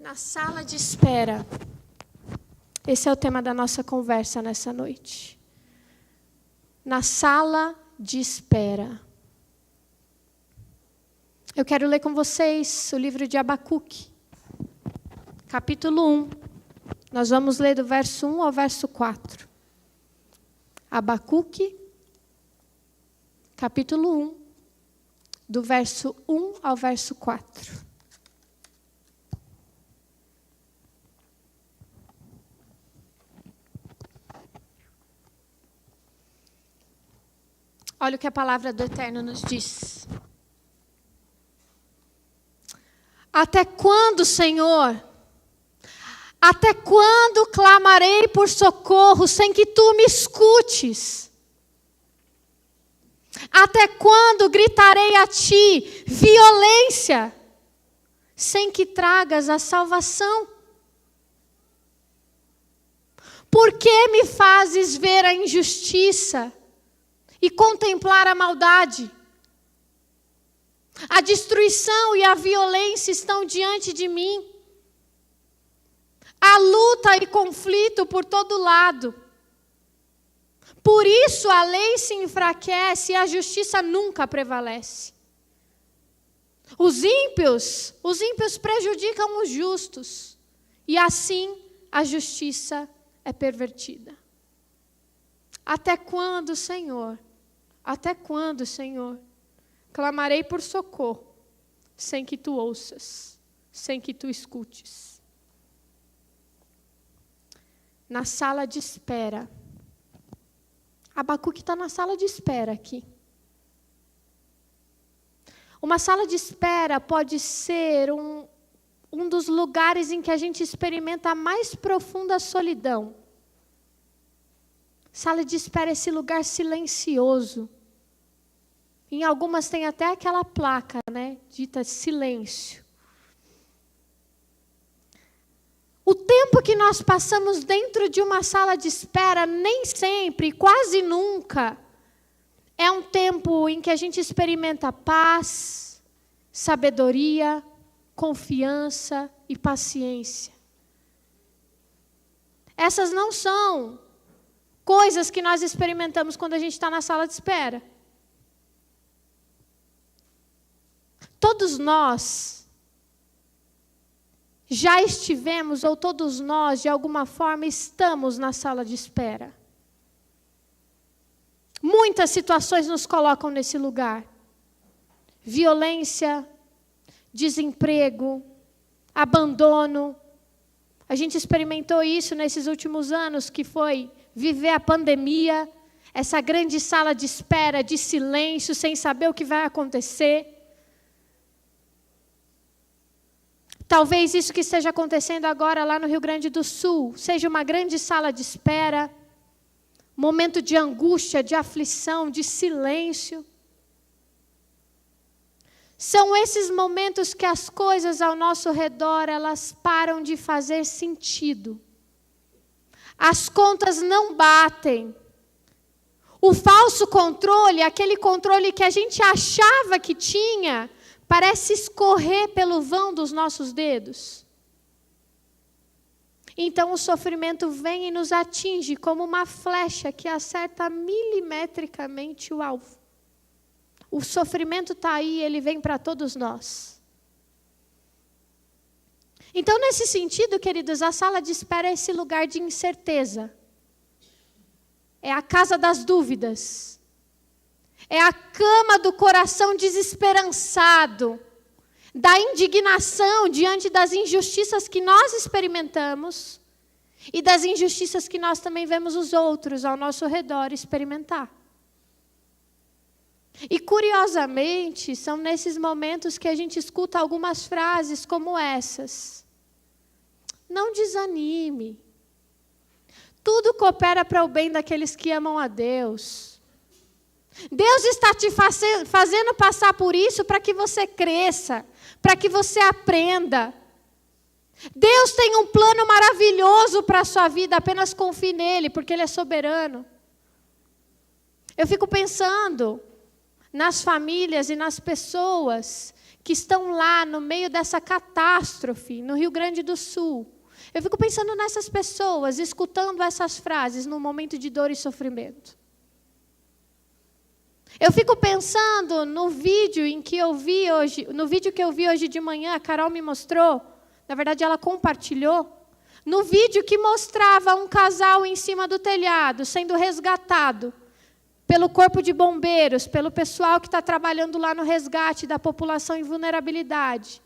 Na sala de espera. Esse é o tema da nossa conversa nessa noite. Na sala de espera. Eu quero ler com vocês o livro de Abacuque, capítulo 1. Nós vamos ler do verso 1 ao verso 4. Abacuque, capítulo 1, do verso 1 ao verso 4. Olha o que a palavra do Eterno nos diz. Até quando, Senhor? Até quando clamarei por socorro sem que tu me escutes? Até quando gritarei a ti violência sem que tragas a salvação? Por que me fazes ver a injustiça e contemplar a maldade? A destruição e a violência estão diante de mim. Há luta e conflito por todo lado. Por isso a lei se enfraquece e a justiça nunca prevalece. Os ímpios prejudicam os justos. E assim a justiça é pervertida. Até quando, Senhor? Até quando, Senhor? Clamarei por socorro, sem que tu ouças, sem que tu escutes. Na sala de espera. Abacuque está na sala de espera aqui. Uma sala de espera pode ser um dos lugares em que a gente experimenta a mais profunda solidão. Sala de espera é esse lugar silencioso. Em algumas tem até aquela placa, né, dita silêncio. O tempo que nós passamos dentro de uma sala de espera, nem sempre, quase nunca, é um tempo em que a gente experimenta paz, sabedoria, confiança e paciência. Essas não são coisas que nós experimentamos quando a gente está na sala de espera. Todos nós já estivemos, ou todos nós, de alguma forma, estamos na sala de espera. Muitas situações nos colocam nesse lugar. Violência, desemprego, abandono. A gente experimentou isso nesses últimos anos, que foi viver a pandemia, essa grande sala de espera, de silêncio, sem saber o que vai acontecer. Talvez isso que esteja acontecendo agora lá no Rio Grande do Sul seja uma grande sala de espera, momento de angústia, de aflição, de silêncio. São esses momentos que as coisas ao nosso redor, elas param de fazer sentido. As contas não batem. O falso controle, aquele controle que a gente achava que tinha, parece escorrer pelo vão dos nossos dedos. Então o sofrimento vem e nos atinge como uma flecha que acerta milimetricamente o alvo. O sofrimento está aí, ele vem para todos nós. Então, nesse sentido, queridos, a sala de espera é esse lugar de incerteza. É a casa das dúvidas. É a cama do coração desesperançado, da indignação diante das injustiças que nós experimentamos e das injustiças que nós também vemos os outros ao nosso redor experimentar. E, curiosamente, são nesses momentos que a gente escuta algumas frases como essas. Não desanime. Tudo coopera para o bem daqueles que amam a Deus. Deus está te fazendo passar por isso para que você cresça, para que você aprenda. Deus tem um plano maravilhoso para a sua vida, apenas confie nele, porque ele é soberano. Eu fico pensando nas famílias e nas pessoas que estão lá no meio dessa catástrofe, no Rio Grande do Sul. Eu fico pensando nessas pessoas, escutando essas frases num momento de dor e sofrimento. Eu fico pensando no vídeo que eu vi hoje de manhã, a Carol me mostrou, na verdade ela compartilhou, no vídeo que mostrava um casal em cima do telhado, sendo resgatado pelo corpo de bombeiros, pelo pessoal que está trabalhando lá no resgate da população em vulnerabilidade.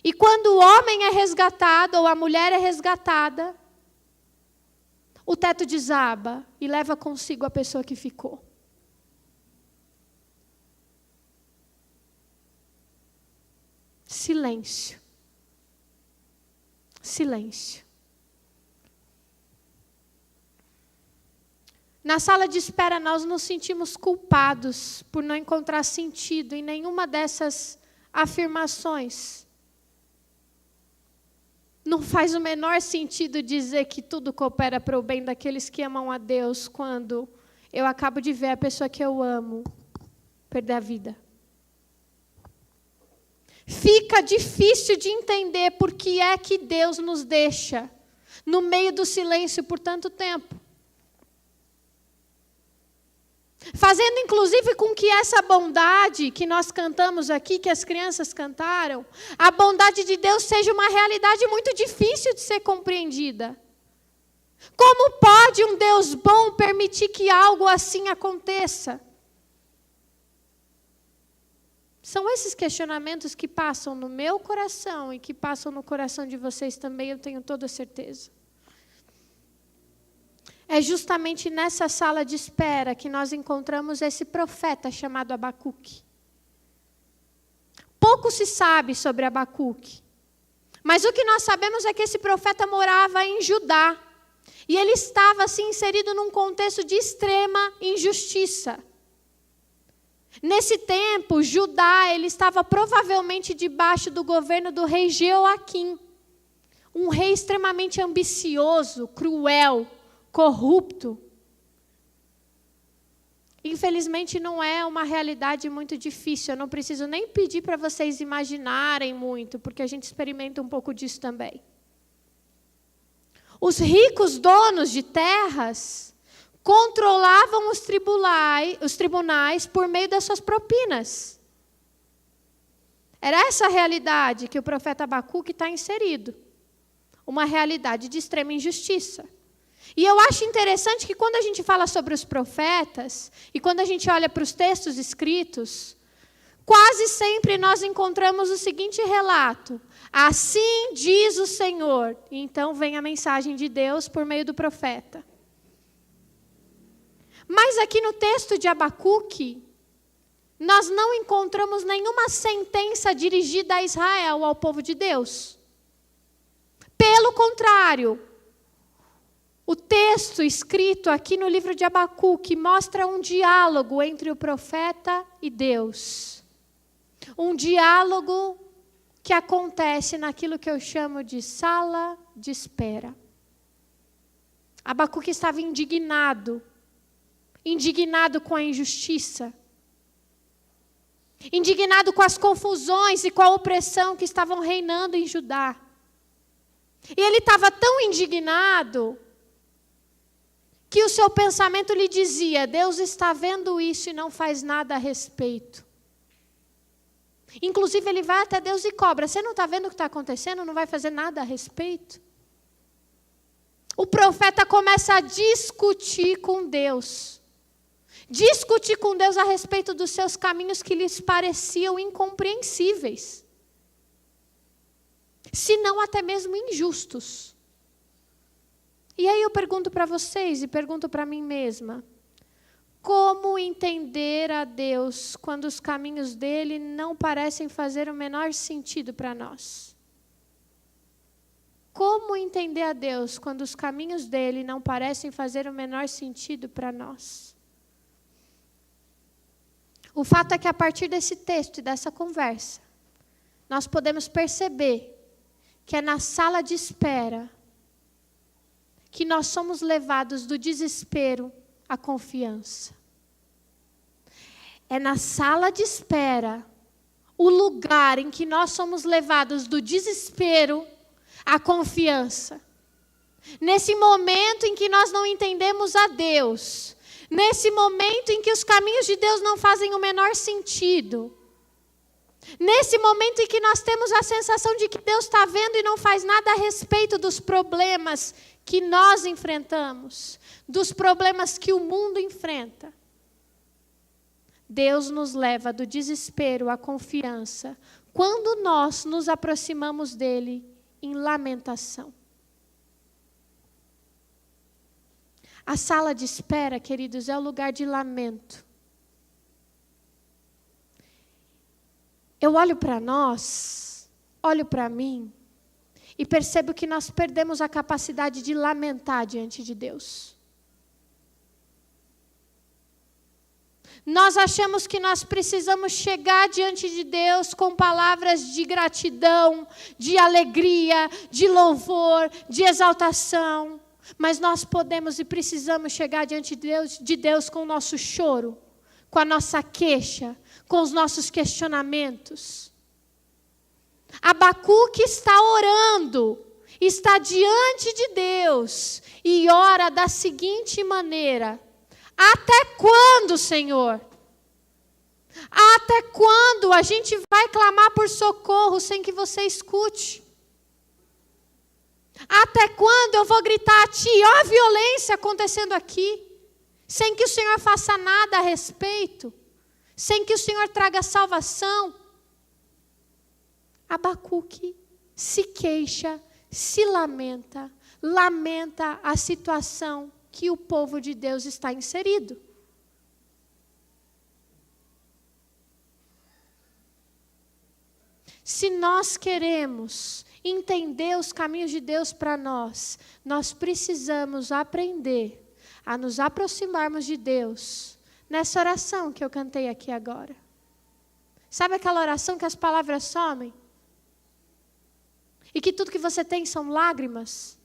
E quando o homem é resgatado, ou a mulher é resgatada, o teto desaba e leva consigo a pessoa que ficou. Silêncio. Silêncio. Na sala de espera, nós nos sentimos culpados por não encontrar sentido em nenhuma dessas afirmações. Não faz o menor sentido dizer que tudo coopera para o bem daqueles que amam a Deus, quando eu acabo de ver a pessoa que eu amo perder a vida. Fica difícil de entender por que é que Deus nos deixa no meio do silêncio por tanto tempo. Fazendo, inclusive, com que essa bondade que nós cantamos aqui, que as crianças cantaram, a bondade de Deus seja uma realidade muito difícil de ser compreendida. Como pode um Deus bom permitir que algo assim aconteça? São esses questionamentos que passam no meu coração e que passam no coração de vocês também, eu tenho toda certeza. É justamente nessa sala de espera que nós encontramos esse profeta chamado Abacuque. Pouco se sabe sobre Abacuque, mas o que nós sabemos é que esse profeta morava em Judá, e ele estava assim inserido num contexto de extrema injustiça. Nesse tempo, Judá ele estava provavelmente debaixo do governo do rei Jeoaquim, um rei extremamente ambicioso, cruel, corrupto. Infelizmente não é uma realidade muito difícil, eu não preciso nem pedir para vocês imaginarem muito, porque a gente experimenta um pouco disso também. Os ricos donos de terras controlavam os tribunais por meio das suas propinas. Era essa a realidade que o profeta Abacuque está inserido. Uma realidade de extrema injustiça. E eu acho interessante que quando a gente fala sobre os profetas, e quando a gente olha para os textos escritos, quase sempre nós encontramos o seguinte relato: assim diz o Senhor. E então vem a mensagem de Deus por meio do profeta. Mas aqui no texto de Abacuque, nós não encontramos nenhuma sentença dirigida a Israel, ao povo de Deus. Pelo contrário, o texto escrito aqui no livro de Abacuque mostra um diálogo entre o profeta e Deus. Um diálogo que acontece naquilo que eu chamo de sala de espera. Abacuque estava indignado com a injustiça, indignado com as confusões e com a opressão que estavam reinando em Judá. E ele estava tão indignado que o seu pensamento lhe dizia: Deus está vendo isso e não faz nada a respeito. Inclusive ele vai até Deus e cobra: você não está vendo o que está acontecendo? Não vai fazer nada a respeito? O profeta começa a discutir com Deus. Discutir com Deus a respeito dos seus caminhos que lhes pareciam incompreensíveis. Se não até mesmo injustos. E aí eu pergunto para vocês e pergunto para mim mesma: como entender a Deus quando os caminhos dele não parecem fazer o menor sentido para nós? Como entender a Deus quando os caminhos dele não parecem fazer o menor sentido para nós? O fato é que a partir desse texto e dessa conversa, nós podemos perceber que é na sala de espera que nós somos levados do desespero à confiança. É na sala de espera o lugar em que nós somos levados do desespero à confiança. Nesse momento em que nós não entendemos a Deus. Nesse momento em que os caminhos de Deus não fazem o menor sentido. Nesse momento em que nós temos a sensação de que Deus está vendo e não faz nada a respeito dos problemas que nós enfrentamos, dos problemas que o mundo enfrenta. Deus nos leva do desespero à confiança quando nós nos aproximamos dele em lamentação. A sala de espera, queridos, é o lugar de lamento. Eu olho para nós, olho para mim, e percebo que nós perdemos a capacidade de lamentar diante de Deus. Nós achamos que nós precisamos chegar diante de Deus com palavras de gratidão, de alegria, de louvor, de exaltação. Mas nós podemos e precisamos chegar diante de Deus com o nosso choro, com a nossa queixa, com os nossos questionamentos. Abacuque está orando, está diante de Deus e ora da seguinte maneira: até quando, Senhor? Até quando a gente vai clamar por socorro sem que você escute? Até quando eu vou gritar a Ti, ó a violência acontecendo aqui, sem que o Senhor faça nada a respeito, sem que o Senhor traga salvação? Abacuque se queixa, se lamenta, lamenta a situação que o povo de Deus está inserido. Se nós queremos entender os caminhos de Deus para nós, nós precisamos aprender a nos aproximarmos de Deus nessa oração que eu cantei aqui agora. Sabe aquela oração que as palavras somem? E que tudo que você tem são lágrimas?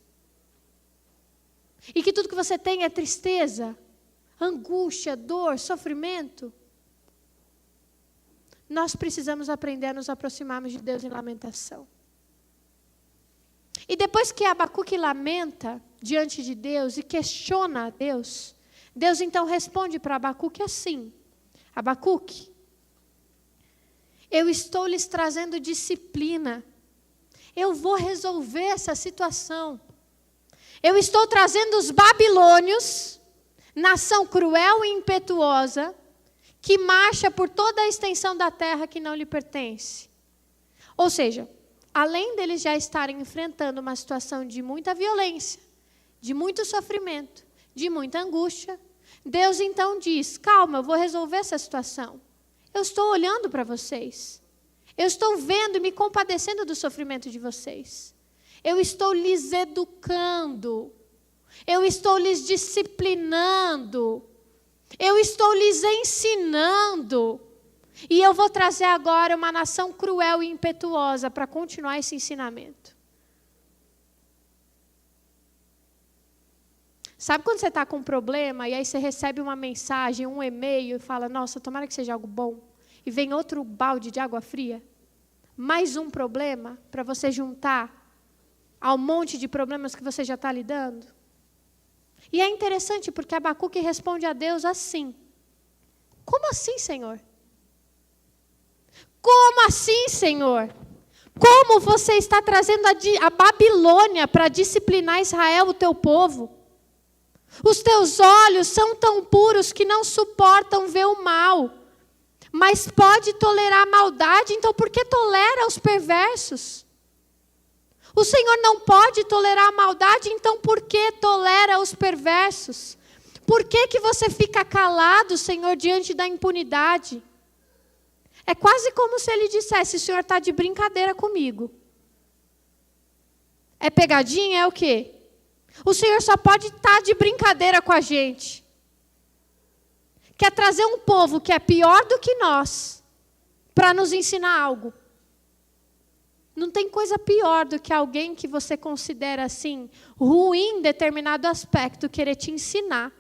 E que tudo que você tem é tristeza, angústia, dor, sofrimento? Nós precisamos aprender a nos aproximarmos de Deus em lamentação. E depois que Abacuque lamenta diante de Deus e questiona a Deus, Deus então responde para Abacuque assim: Abacuque, eu estou lhes trazendo disciplina. Eu vou resolver essa situação. Eu estou trazendo os babilônios, nação cruel e impetuosa, que marcha por toda a extensão da terra que não lhe pertence. Ou seja, além deles já estarem enfrentando uma situação de muita violência, de muito sofrimento, de muita angústia, Deus então diz: calma, eu vou resolver essa situação. Eu estou olhando para vocês. Eu estou vendo e me compadecendo do sofrimento de vocês. Eu estou lhes educando. Eu estou lhes disciplinando. Eu estou lhes ensinando. E eu vou trazer agora uma nação cruel e impetuosa para continuar esse ensinamento. Sabe quando você está com um problema e aí você recebe uma mensagem, um e-mail e fala: nossa, tomara que seja algo bom. E vem outro balde de água fria? Mais um problema para você juntar ao monte de problemas que você já está lidando? E é interessante porque Abacuque responde a Deus assim: como assim, Senhor? Como assim, Senhor? Como você está trazendo a Babilônia para disciplinar Israel, o teu povo? Os teus olhos são tão puros que não suportam ver o mal, mas pode tolerar a maldade, então por que tolera os perversos? O Senhor não pode tolerar a maldade, então por que tolera os perversos? Por que você fica calado, Senhor, diante da impunidade? É quase como se ele dissesse: o Senhor está de brincadeira comigo. É pegadinha? É o quê? O Senhor só pode estar de brincadeira com a gente. Quer trazer um povo que é pior do que nós para nos ensinar algo. Não tem coisa pior do que alguém que você considera assim ruim em determinado aspecto querer te ensinar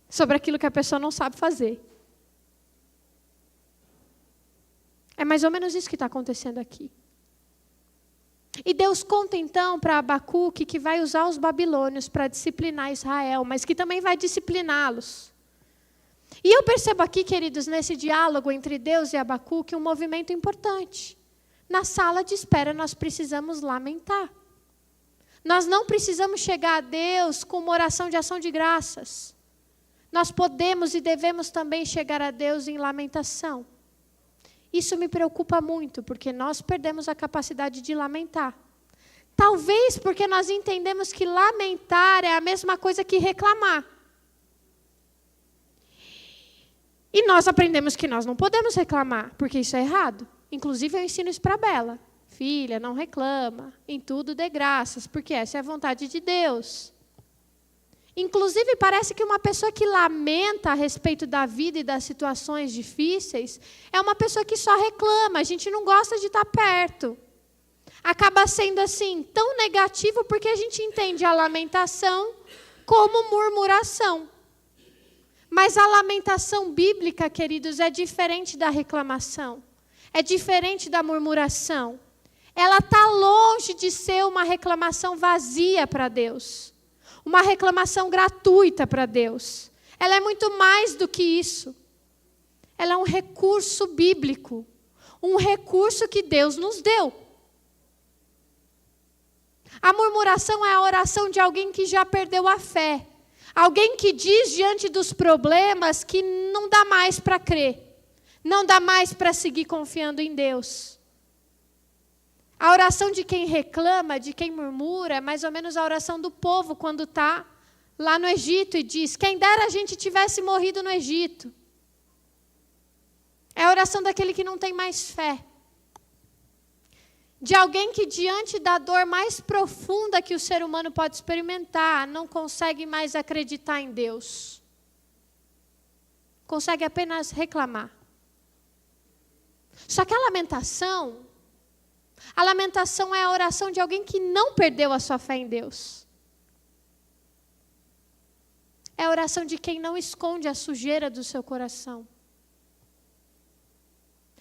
sobre aquilo que a pessoa não sabe fazer. mais ou menos isso que está acontecendo aqui. E Deus conta então para Abacuque que vai usar os babilônios para disciplinar Israel, mas que também vai discipliná-los. E eu percebo aqui, queridos, nesse diálogo entre Deus e Abacuque, um movimento importante. Na sala de espera nós precisamos lamentar. Nós não precisamos chegar a Deus com uma oração de ação de graças. Nós podemos e devemos também chegar a Deus em lamentação. Isso me preocupa muito, porque nós perdemos a capacidade de lamentar. Talvez porque nós entendemos que lamentar é a mesma coisa que reclamar. E nós aprendemos que nós não podemos reclamar, porque isso é errado. Inclusive eu ensino isso para a Bela. Filha, não reclama, em tudo dê graças, porque essa é a vontade de Deus. Inclusive, parece que uma pessoa que lamenta a respeito da vida e das situações difíceis é uma pessoa que só reclama, a gente não gosta de estar perto. Acaba sendo assim, tão negativo, porque a gente entende a lamentação como murmuração. Mas a lamentação bíblica, queridos, é diferente da reclamação, é diferente da murmuração. Ela está longe de ser uma reclamação vazia para Deus. Uma reclamação gratuita para Deus. Ela é muito mais do que isso. Ela é um recurso bíblico. Um recurso que Deus nos deu. A murmuração é a oração de alguém que já perdeu a fé. Alguém que diz diante dos problemas que não dá mais para crer. Não dá mais para seguir confiando em Deus. A oração de quem reclama, de quem murmura, é mais ou menos a oração do povo quando está lá no Egito e diz: quem dera a gente tivesse morrido no Egito. É a oração daquele que não tem mais fé. De alguém que diante da dor mais profunda que o ser humano pode experimentar, não consegue mais acreditar em Deus. Consegue apenas reclamar. Só que a lamentação é a oração de alguém que não perdeu a sua fé em Deus. É a oração de quem não esconde a sujeira do seu coração.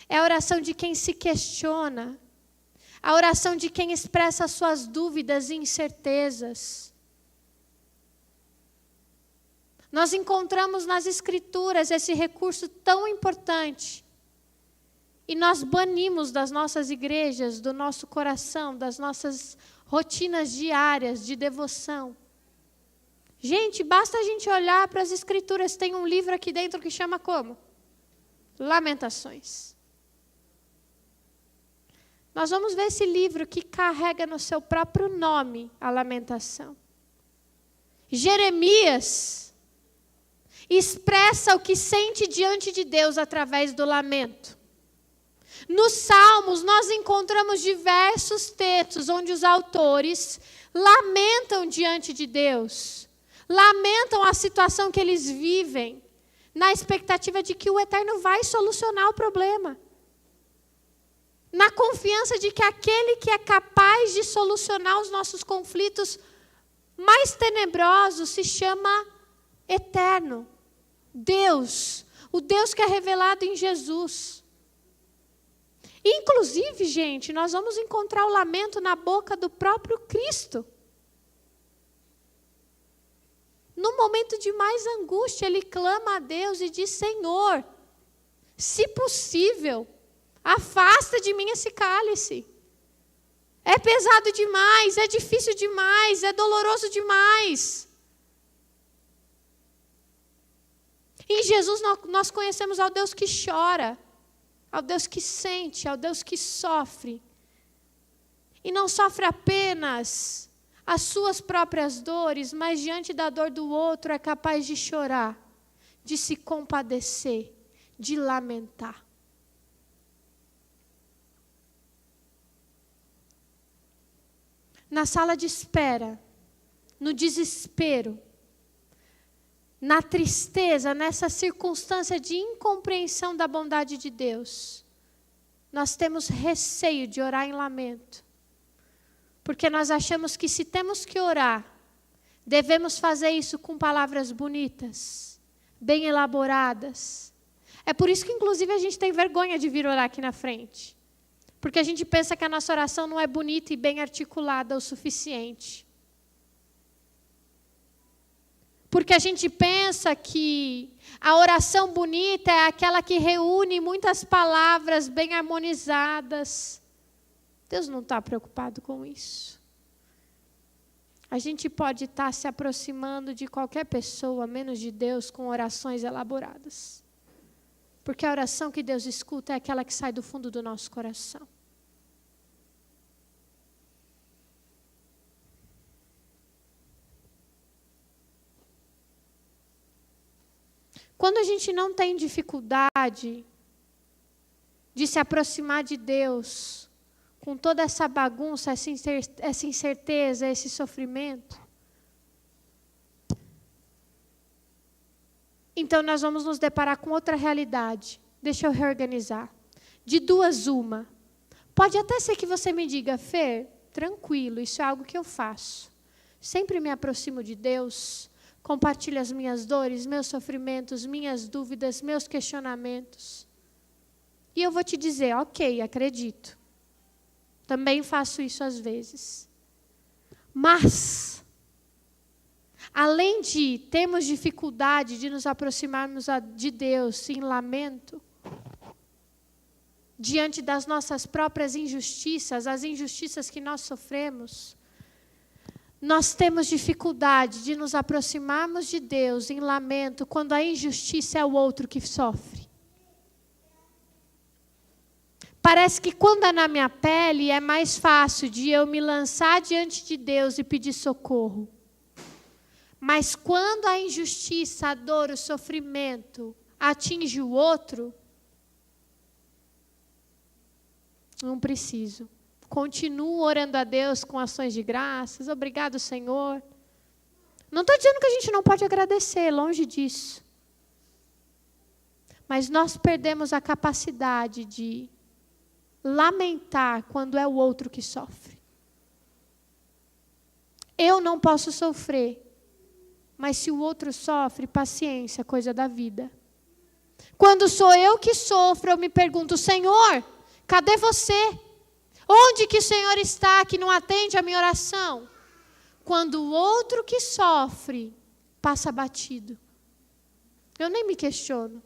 É a oração de quem se questiona. A oração de quem expressa as suas dúvidas e incertezas. Nós encontramos nas Escrituras esse recurso tão importante. E nós banimos das nossas igrejas, do nosso coração, das nossas rotinas diárias de devoção. Gente, basta a gente olhar para as Escrituras. Tem um livro aqui dentro que chama como? Lamentações. Nós vamos ver esse livro que carrega no seu próprio nome a lamentação. Jeremias expressa o que sente diante de Deus através do lamento. Nos Salmos, nós encontramos diversos textos onde os autores lamentam diante de Deus. Lamentam a situação que eles vivem, na expectativa de que o Eterno vai solucionar o problema. Na confiança de que aquele que é capaz de solucionar os nossos conflitos mais tenebrosos se chama Eterno. Deus, o Deus que é revelado em Jesus. Inclusive, gente, nós vamos encontrar o lamento na boca do próprio Cristo. No momento de mais angústia, ele clama a Deus e diz: Senhor, se possível, afasta de mim esse cálice. É pesado demais, é difícil demais, é doloroso demais. Em Jesus nós conhecemos ao Deus que chora, ao Deus que sente, ao Deus que sofre. E não sofre apenas as suas próprias dores, mas diante da dor do outro é capaz de chorar, de se compadecer, de lamentar. Na sala de espera, no desespero, na tristeza, nessa circunstância de incompreensão da bondade de Deus, nós temos receio de orar em lamento. Porque nós achamos que se temos que orar, devemos fazer isso com palavras bonitas, bem elaboradas. É por isso que, inclusive, a gente tem vergonha de vir orar aqui na frente. Porque a gente pensa que a nossa oração não é bonita e bem articulada o suficiente. Porque a gente pensa que a oração bonita é aquela que reúne muitas palavras bem harmonizadas. Deus não está preocupado com isso. A gente pode estar se aproximando de qualquer pessoa, menos de Deus, com orações elaboradas. Porque a oração que Deus escuta é aquela que sai do fundo do nosso coração. Quando a gente não tem dificuldade de se aproximar de Deus, com toda essa bagunça, essa incerteza, esse sofrimento, então nós vamos nos deparar com outra realidade. Deixa eu reorganizar. De duas, uma. Pode até ser que você me diga, Fer, tranquilo, isso é algo que eu faço. Sempre me aproximo de Deus, compartilho as minhas dores, meus sofrimentos, minhas dúvidas, meus questionamentos. E eu vou te dizer, ok, acredito. Também faço isso às vezes. Mas, além de termos dificuldade de nos aproximarmos de Deus em lamento, diante das nossas próprias injustiças, as injustiças que nós sofremos, nós temos dificuldade de nos aproximarmos de Deus em lamento quando a injustiça é o outro que sofre. Parece que quando é na minha pele é mais fácil de eu me lançar diante de Deus e pedir socorro. Mas quando a injustiça, a dor, o sofrimento atinge o outro, não preciso. Continuo orando a Deus com ações de graças. Obrigado, Senhor. Não estou dizendo que a gente não pode agradecer, longe disso. Mas nós perdemos a capacidade de lamentar quando é o outro que sofre. Eu não posso sofrer, mas se o outro sofre, paciência, coisa da vida. Quando sou eu que sofro, eu me pergunto, Senhor, cadê você? Onde que o Senhor está que não atende a minha oração? Quando o outro que sofre passa batido. Eu nem me questiono.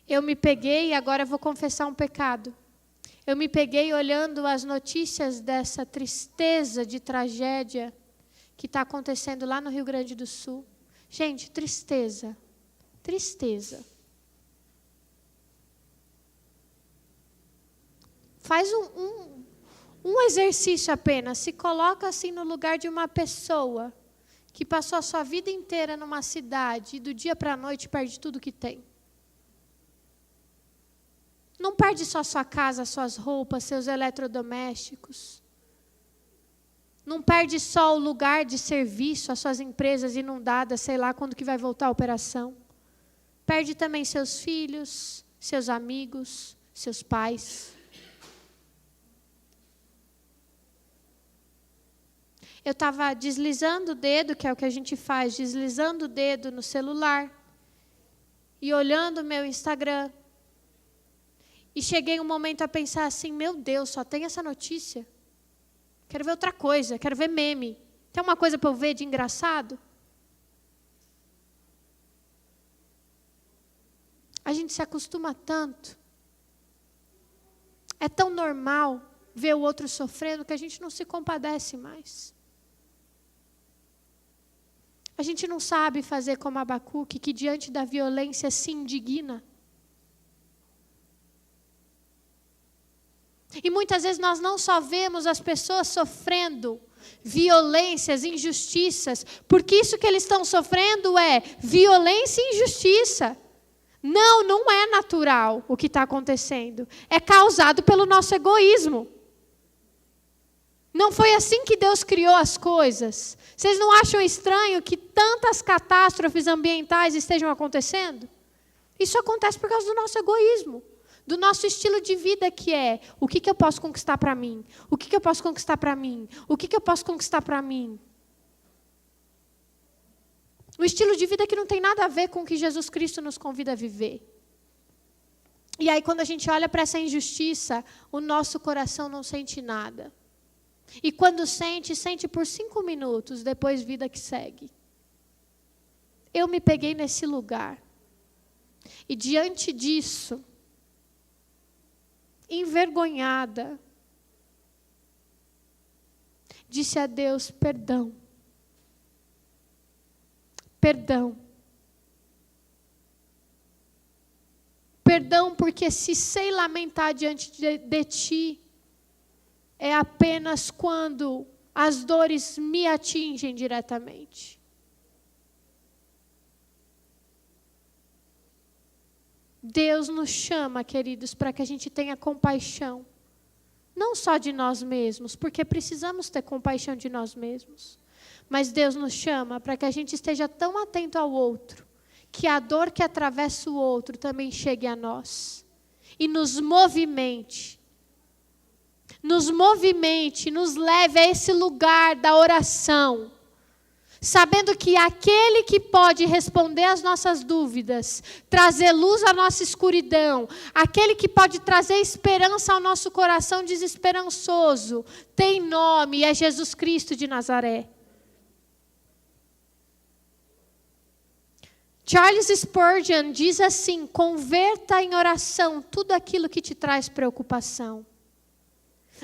Eu me peguei, agora vou confessar um pecado. Eu me peguei olhando as notícias dessa tristeza de tragédia que está acontecendo lá no Rio Grande do Sul. Gente, tristeza. Tristeza. Faz um exercício apenas. Se coloca assim no lugar de uma pessoa que passou a sua vida inteira numa cidade e do dia para a noite perde tudo que tem. Não perde só sua casa, suas roupas, seus eletrodomésticos. Não perde só o lugar de serviço, as suas empresas inundadas, sei lá quando que vai voltar a operação. Perde também seus filhos, seus amigos, seus pais. Eu estava deslizando o dedo, que é o que a gente faz, deslizando o dedo no celular e olhando o meu Instagram. E cheguei um momento a pensar assim, meu Deus, só tem essa notícia. Quero ver outra coisa, quero ver meme. Tem uma coisa para eu ver de engraçado? A gente se acostuma tanto. É tão normal ver o outro sofrendo que a gente não se compadece mais. A gente não sabe fazer como Abacuque, que diante da violência se indigna. E muitas vezes nós não só vemos as pessoas sofrendo violências, injustiças, porque isso que eles estão sofrendo é violência e injustiça. Não, não é natural o que está acontecendo. É causado pelo nosso egoísmo. Não foi assim que Deus criou as coisas. Vocês não acham estranho que tantas catástrofes ambientais estejam acontecendo? Isso acontece por causa do nosso egoísmo. Do nosso estilo de vida que é, o que eu posso conquistar para mim? O que eu posso conquistar para mim? O que eu posso conquistar para mim? Um estilo de vida que não tem nada a ver com o que Jesus Cristo nos convida a viver. E aí, quando a gente olha para essa injustiça, o nosso coração não sente nada. E quando sente, sente por 5 minutos, depois vida que segue. Eu me peguei nesse lugar. E diante disso, envergonhada, disse a Deus: perdão. Perdão. Perdão, porque se sei lamentar diante de ti, é apenas quando as dores me atingem diretamente. Deus nos chama, queridos, para que a gente tenha compaixão. Não só de nós mesmos, porque precisamos ter compaixão de nós mesmos. Mas Deus nos chama para que a gente esteja tão atento ao outro, que a dor que atravessa o outro também chegue a nós. E nos movimente, nos leve a esse lugar da oração. Sabendo que aquele que pode responder às nossas dúvidas, trazer luz à nossa escuridão, aquele que pode trazer esperança ao nosso coração desesperançoso, tem nome, é Jesus Cristo de Nazaré. Charles Spurgeon diz assim: converta em oração tudo aquilo que te traz preocupação.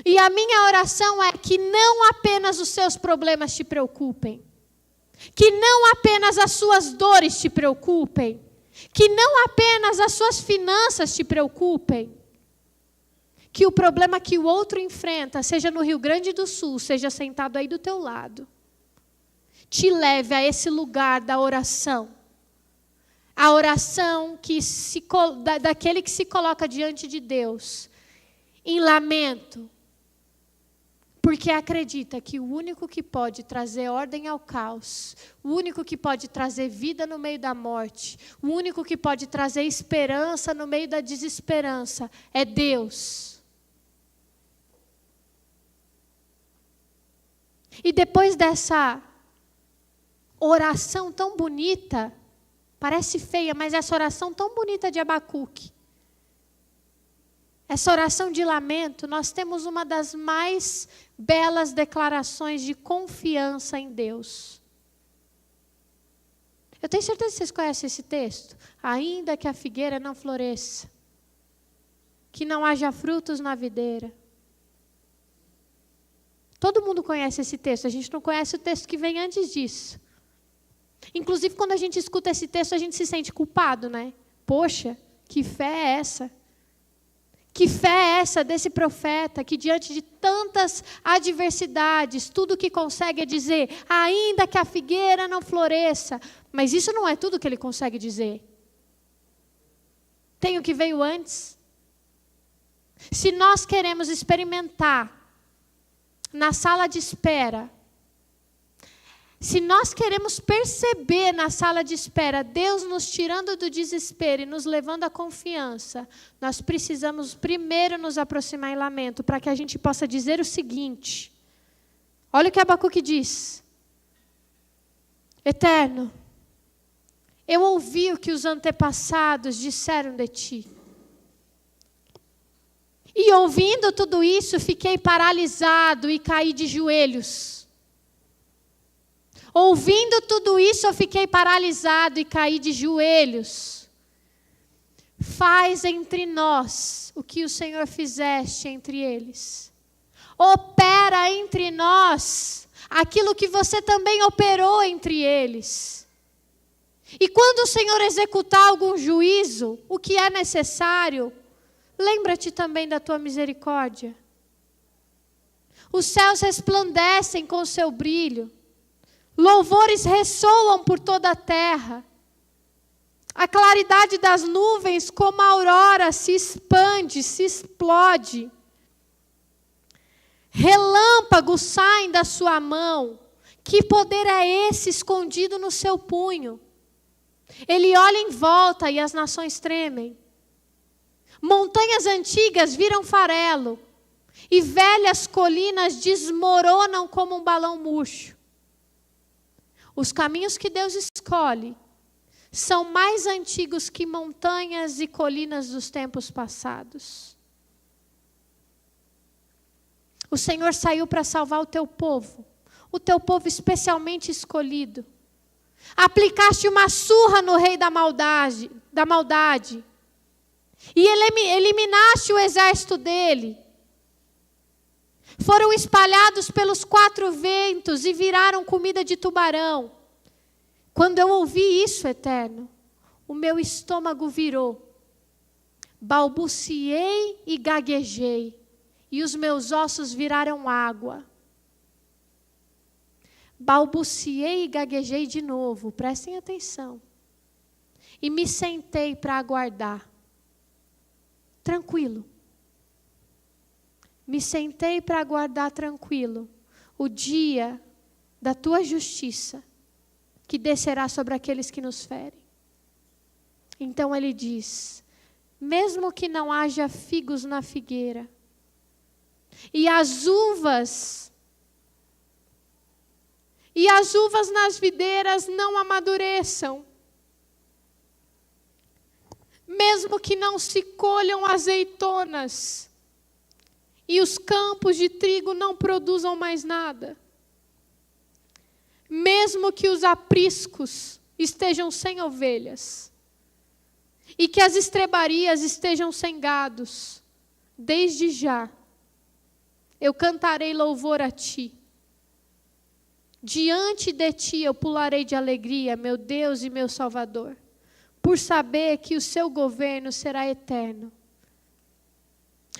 E a minha oração é que não apenas os seus problemas te preocupem, que não apenas as suas dores te preocupem, que não apenas as suas finanças te preocupem, que o problema que o outro enfrenta, seja no Rio Grande do Sul, seja sentado aí do teu lado, te leve a esse lugar da oração. A oração daquele que se coloca diante de Deus, em lamento, porque acredita que o único que pode trazer ordem ao caos, o único que pode trazer vida no meio da morte, o único que pode trazer esperança no meio da desesperança, é Deus. E depois dessa oração tão bonita, parece feia, mas essa oração tão bonita de Abacuque, essa oração de lamento, nós temos uma das mais belas declarações de confiança em Deus. Eu tenho certeza que vocês conhecem esse texto. Ainda que a figueira não floresça, que não haja frutos na videira. Todo mundo conhece esse texto, a gente não conhece o texto que vem antes disso. Inclusive, quando a gente escuta esse texto, a gente se sente culpado, né? Poxa, que fé é essa? Que fé é essa desse profeta que, diante de tantas adversidades, tudo que consegue é dizer, ainda que a figueira não floresça. Mas isso não é tudo que ele consegue dizer. Tem o que veio antes. Se nós queremos experimentar na sala de espera, se nós queremos perceber na sala de espera Deus nos tirando do desespero e nos levando à confiança, nós precisamos primeiro nos aproximar em lamento, para que a gente possa dizer o seguinte: olha o que Abacuque diz. Eterno, eu ouvi o que os antepassados disseram de ti. E ouvindo tudo isso, fiquei paralisado e caí de joelhos. Ouvindo tudo isso, eu fiquei paralisado e caí de joelhos. Faz entre nós o que o Senhor fizeste entre eles. Opera entre nós aquilo que você também operou entre eles. E quando o Senhor executar algum juízo, o que é necessário, lembra-te também da tua misericórdia. Os céus resplandecem com o seu brilho. Louvores ressoam por toda a terra. A claridade das nuvens, como a aurora, se expande, se explode. Relâmpagos saem da sua mão. Que poder é esse escondido no seu punho? Ele olha em volta e as nações tremem. Montanhas antigas viram farelo, e velhas colinas desmoronam como um balão murcho. Os caminhos que Deus escolhe são mais antigos que montanhas e colinas dos tempos passados. O Senhor saiu para salvar o teu povo especialmente escolhido. Aplicaste uma surra no rei da maldade, e eliminaste o exército dele. Foram espalhados pelos 4 ventos e viraram comida de tubarão. Quando eu ouvi isso, Eterno, o meu estômago virou. Balbuciei e gaguejei, e os meus ossos viraram água. Balbuciei e gaguejei de novo, prestem atenção. E me sentei para aguardar. Tranquilo. Me sentei para aguardar tranquilo o dia da tua justiça, que descerá sobre aqueles que nos ferem. Então ele diz: mesmo que não haja figos na figueira, e as uvas nas videiras não amadureçam, mesmo que não se colham azeitonas, e os campos de trigo não produzam mais nada, mesmo que os apriscos estejam sem ovelhas, e que as estrebarias estejam sem gados, desde já eu cantarei louvor a ti. Diante de ti eu pularei de alegria, meu Deus e meu Salvador, por saber que o seu governo será eterno.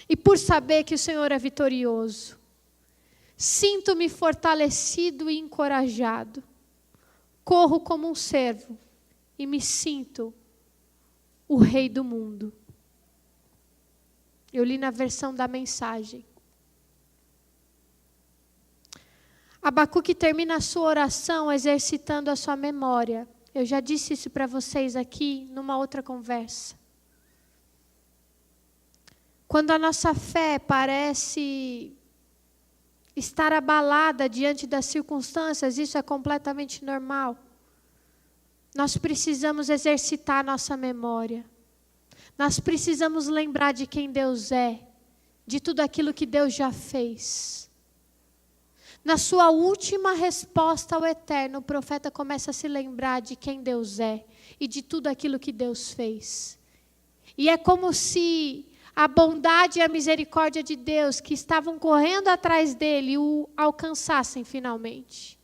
E por saber que o Senhor é vitorioso. Sinto-me fortalecido e encorajado. Corro como um servo e me sinto o rei do mundo. Eu li na versão da Mensagem. Abacuque termina a sua oração exercitando a sua memória. Eu já disse isso para vocês aqui numa outra conversa. Quando a nossa fé parece estar abalada diante das circunstâncias, isso é completamente normal. Nós precisamos exercitar a nossa memória. Nós precisamos lembrar de quem Deus é, de tudo aquilo que Deus já fez. Na sua última resposta ao Eterno, o profeta começa a se lembrar de quem Deus é e de tudo aquilo que Deus fez. E é como se a bondade e a misericórdia de Deus que estavam correndo atrás dele o alcançassem finalmente.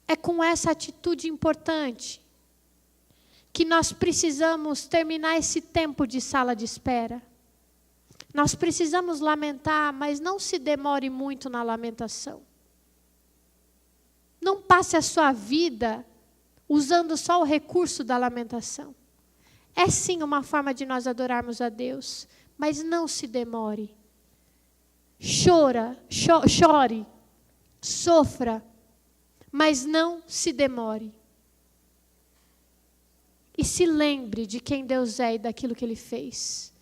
É com essa atitude importante que nós precisamos terminar esse tempo de sala de espera. Nós precisamos lamentar, mas não se demore muito na lamentação. Não passe a sua vida usando só o recurso da lamentação. É sim uma forma de nós adorarmos a Deus, mas não se demore. Chore, sofra, mas não se demore. E se lembre de quem Deus é e daquilo que Ele fez.